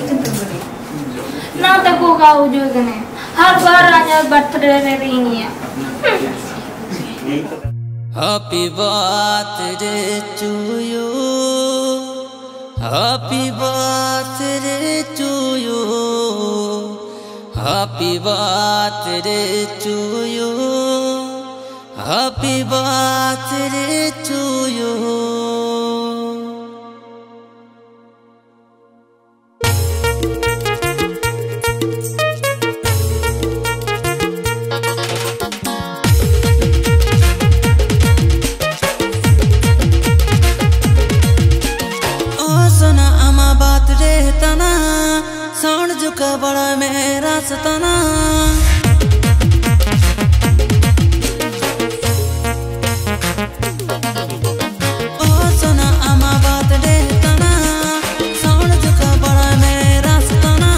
चिंतन ना तको का उद्योग ने हर बार आज बर्थडे रे रही है। Happy birthday to you. Happy birthday to you. Happy birthday to you. Happy birthday to you. Sound जुका बड़ा मेरा सताना ओ सुना आमा बात दे तना साउंड जुका बड़ा मेरा सताना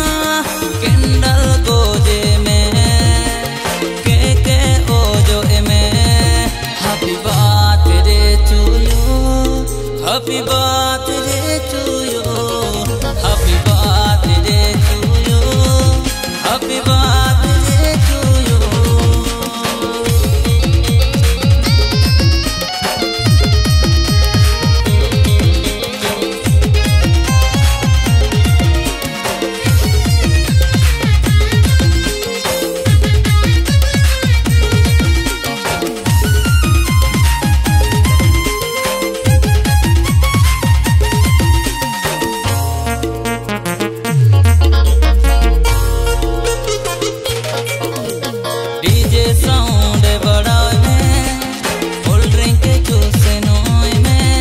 किंडल गोजे में के ओ जो में happy birthday to you happy birthday to you happy birthday to you. Happy birthday to you. Sound बड़ा में फुल ड्रिंक जूस नोय में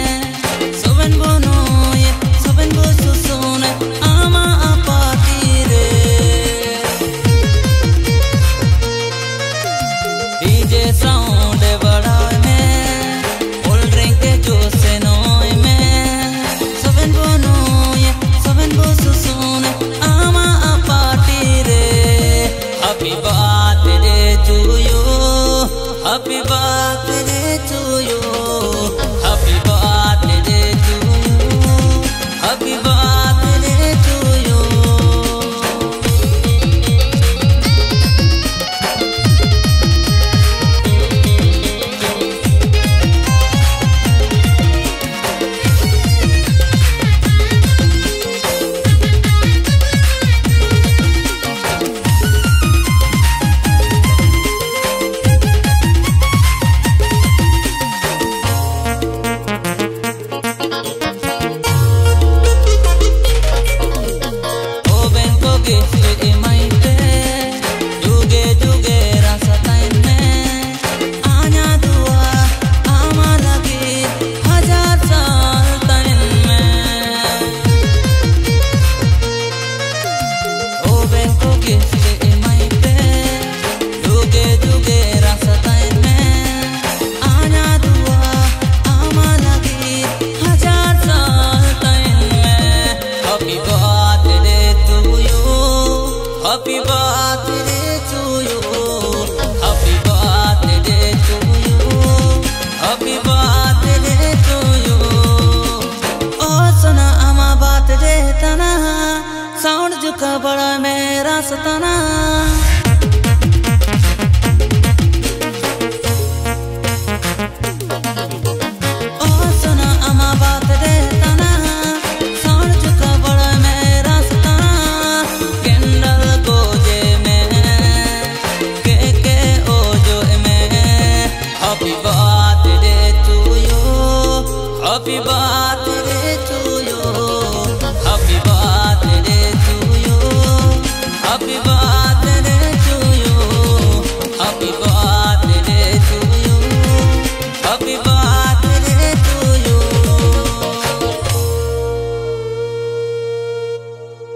सुबन बो सुसुन आमा पाती रे डीजे साउंड बड़ा में फुल ड्रिंक जूस नोय में सुबन बो सुसुन आमा पाती रे happy birthday to you. Happy birthday to you. Happy birthday to you. Happy birthday to you. Happy birthday to you. Happy birthday to you. Happy birthday to you. Oh सुना आमा बात दे तना sound जुका बड़ा मेरा सताना Happy birthday to you. Happy birthday to you. Happy